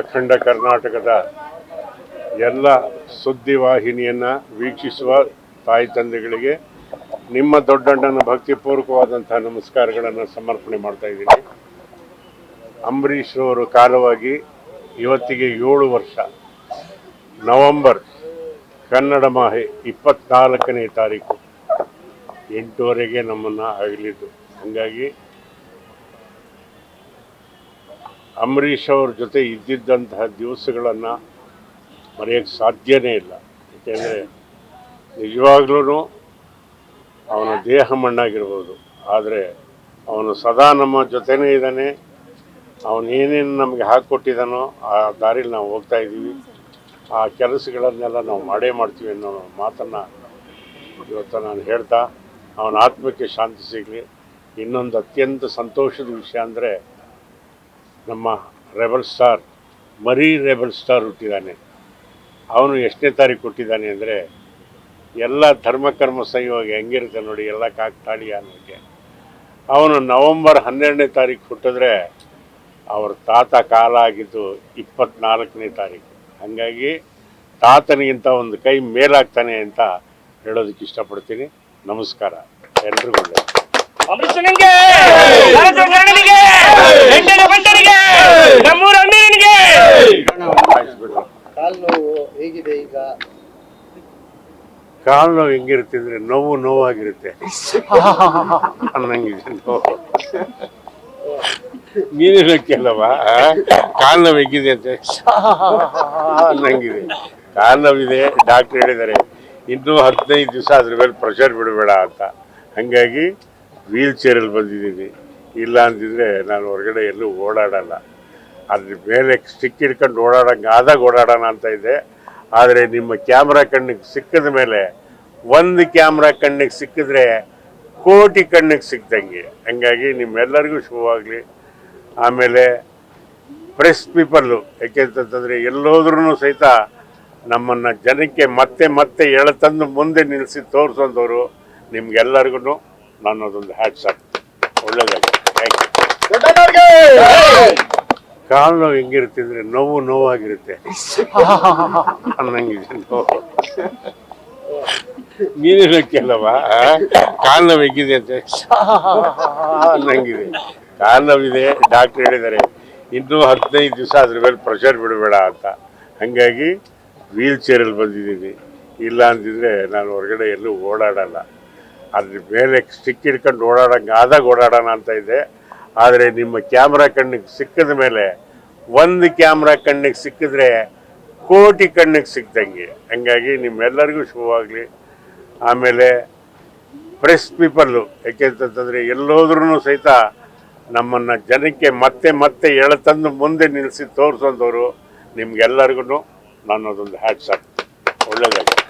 ಅಖಂಡ ಕರ್ನಾಟಕದ ಎಲ್ಲ ಸುದ್ದಿವಾಹಿನಿಯನ್ನು ವೀಕ್ಷಿಸುವ ತಾಯಿ ತಂದೆಗಳಿಗೆ ನಿಮ್ಮ ದೊಡ್ಡಣ್ಣನ ಭಕ್ತಿಪೂರ್ವಕವಾದಂಥ ನಮಸ್ಕಾರಗಳನ್ನು ಸಮರ್ಪಣೆ ಮಾಡ್ತಾ ಇದ್ದೀನಿ. ಅಂಬರೀಷ್ ಅವರು ಕಾಲವಾಗಿ ಇವತ್ತಿಗೆ 7 ವರ್ಷ. ನವೆಂಬರ್ ಕನ್ನಡ ಮಾಹೆ 24ನೇ ತಾರೀಕು 8:30ಗೆ ನಮ್ಮನ್ನು ಆಗಲಿದ್ದು. ಹಾಗಾಗಿ ಅಂಬರೀಷ್ ಅವ್ರ ಜೊತೆ ಇದ್ದಿದ್ದಂತಹ ದಿವಸಗಳನ್ನು ಮರೆಯೋಕ್ಕೆ ಸಾಧ್ಯನೇ ಇಲ್ಲ. ಏಕೆಂದರೆ ನಿಜವಾಗ್ಲೂ ಅವನ ದೇಹ ಮಣ್ಣಾಗಿರ್ಬೋದು, ಆದರೆ ಅವನು ಸದಾ ನಮ್ಮ ಜೊತೆನೇ ಇದ್ದಾನೆ. ಅವನೇನೇನು ನಮಗೆ ಹಾಕಿಕೊಟ್ಟಿದ್ದಾನೋ ಆ ದಾರಿಲಿ ನಾವು ಹೋಗ್ತಾ ಇದ್ದೀವಿ. ಆ ಕೆಲಸಗಳನ್ನೆಲ್ಲ ನಾವು ಮಾಡೇ ಮಾಡ್ತೀವಿ ಅನ್ನೋ ಮಾತನ್ನು ಇವತ್ತು ನಾನು ಹೇಳ್ತಾ ಅವನ ಆತ್ಮಕ್ಕೆ ಶಾಂತಿ ಸಿಗಲಿ. ಇನ್ನೊಂದು ಅತ್ಯಂತ ಸಂತೋಷದ ವಿಷಯ ಅಂದರೆ ನಮ್ಮ ರೆಬಲ್ ಸ್ಟಾರ್ ರೆಬಲ್ ಸ್ಟಾರ್ ಹುಟ್ಟಿದ್ದಾನೆ. ಅವನು ಎಷ್ಟನೇ ತಾರೀಕು ಹುಟ್ಟಿದ್ದಾನೆ ಅಂದರೆ ಎಲ್ಲ ಧರ್ಮಕರ್ಮ ಸಂಯೋಗ ಹೆಂಗಿರುತ್ತೆ ನೋಡಿ, ಎಲ್ಲ ಕಾಕ್ತಾಳಿ ಅನ್ನೋಕ್ಕೆ. ಅವನು ನವೆಂಬರ್ 12ನೇ ತಾರೀಕು ಹುಟ್ಟಿದ್ರೆ ಅವ್ರ ತಾತ ಕಾಲ ಆಗಿದ್ದು 24ನೇ ತಾರೀಕು. ಹಾಗಾಗಿ ತಾತನಿಗಿಂತ ಒಂದು ಕೈ ಮೇಲಾಗ್ತಾನೆ ಅಂತ ಹೇಳೋದಕ್ಕೆ ಇಷ್ಟಪಡ್ತೀನಿ. ನಮಸ್ಕಾರ ಎಲ್ರಿಗೂ. ಕಾಲು ನೋವು ಹೆಂಗಿರುತ್ತೆ ಅಂದ್ರೆ ನೋವಾಗಿರುತ್ತೆ ಅನ್ನಂಗಿದೆ. ನೀನೇನಕ್ಕೆಲ್ಲವಾ ಕಾಲು ನೋವು ಹೆಂಗಿದೆ ಅಂತ ಅನ್ನಂಗಿದೆ. ಕಾಲು ನೋವಿದೆ, ಡಾಕ್ಟ್ರ್ ಹೇಳಿದ್ದಾರೆ ಇನ್ನೂ 15 ದಿವಸ ಅದ್ರ ಮೇಲೆ ಪ್ರೆಷರ್ ಬಿಡಬೇಡ ಅಂತ. ಹಾಗಾಗಿ ವೀಲ್ ಚೇರಲ್ಲಿ ಬಂದಿದ್ದೀನಿ. ಇಲ್ಲ ಅಂತಿದ್ರೆ ನಾನು ಹೊರಗಡೆ ಎಲ್ಲೂ ಓಡಾಡಲ್ಲ. ಅದ್ರ ಮೇಲೆ ಸ್ಟಿಕ್ ಹಿಡ್ಕೊಂಡು ಆದಾಗ ಓಡಾಡೋಣ ಅಂತ ಇದೆ. ಆದರೆ ನಿಮ್ಮ ಕ್ಯಾಮ್ರಾ ಕಣ್ಣಿಗೆ ಸಿಕ್ಕಿದ ಮೇಲೆ, ಒಂದು ಕ್ಯಾಮ್ರಾ ಕಣ್ಣಿಗೆ ಸಿಕ್ಕಿದ್ರೆ ಕೋಟಿ ಕಣ್ಣಿಗೆ ಸಿಕ್ದಂಗೆ. ಹಂಗಾಗಿ ನಿಮ್ಮೆಲ್ಲರಿಗೂ ಶುಭವಾಗಲಿ. ಆಮೇಲೆ ಪ್ರೆಸ್ ಪೀಪಲ್ಲು, ಯಾಕೆಂತಂದರೆ ಎಲ್ಲೋದ್ರೂ ಸಹಿತ ನಮ್ಮನ್ನು ಜನಕ್ಕೆ ಮತ್ತೆ ಮತ್ತೆ ಎಳೆತಂದು ಮುಂದೆ ನಿಲ್ಲಿಸಿ ತೋರಿಸೋದವರು ನಿಮ್ಗೆಲ್ಲರಿಗೂ ನನ್ನದೊಂದು ಹ್ಯಾಟ್ಸ್ ಆಫ್. ಒಳ್ಳೆಯದಾಗಿ. ಕಾಲು ನೋವು ಹೆಂಗಿರುತ್ತೆ ಅಂದರೆ ನೋವಾಗಿರುತ್ತೆ ಅನ್ನಂಗಿದೆ. ನೀನೇನಕ್ಕೆಲ್ಲವಾ ಕಾಲು ನೋವು ಹೆಂಗಿದೆ ಅಂತ ಅನ್ನಂಗಿದೆ. ಕಾಲು ನೋವಿದೆ, ಡಾಕ್ಟ್ರ್ ಹೇಳಿದ್ದಾರೆ ಇನ್ನೂ 15 ದಿವಸ ಅದ್ರ ಮೇಲೆ ಪ್ರೆಷರ್ ಬಿಡಬೇಡ ಅಂತ. ಹಾಗಾಗಿ ವೀಲ್ ಚೇರಲ್ಲಿ ಬಂದಿದ್ದೀನಿ. ಇಲ್ಲ ಅಂತಿದ್ರೆ ನಾನು ಹೊರಗಡೆ ಎಲ್ಲೂ ಓಡಾಡಲ್ಲ. ಅದ್ರ ಮೇಲೆ ಸ್ಟಿಕ್ ಹಿಡ್ಕೊಂಡು ಆದಾಗ ಓಡಾಡೋಣ ಅಂತ ಇದೆ. ಆದರೆ ನಿಮ್ಮ ಕ್ಯಾಮ್ರಾ ಕಣ್ಣಿಗೆ ಸಿಕ್ಕಿದ ಮೇಲೆ, ಒಂದು ಕ್ಯಾಮ್ರಾ ಕಣ್ಣಿಗೆ ಸಿಕ್ಕಿದ್ರೆ ಕೋಟಿ ಕಣ್ಣಿಗೆ ಸಿಕ್ದಂಗೆ. ಹಂಗಾಗಿ ನಿಮ್ಮೆಲ್ಲರಿಗೂ ಶುಭವಾಗಲಿ. ಆಮೇಲೆ ಪ್ರೆಸ್ ಪೀಪಲ್ಲು, ಯಾಕೆಂತಂದರೆ ಎಲ್ಲೋದ್ರೂ ಸಹಿತ ನಮ್ಮನ್ನು ಜನಕ್ಕೆ ಮತ್ತೆ ಮತ್ತೆ ಎಳೆತಂದು ಮುಂದೆ ನಿಲ್ಲಿಸಿ ತೋರಿಸೋದವರು ನಿಮ್ಗೆಲ್ಲರಿಗೂ ನನ್ನದೊಂದು ಹ್ಯಾಟ್ಸ್ ಆಫ್. ಒಳ್ಳೆಯದಾಗಿ.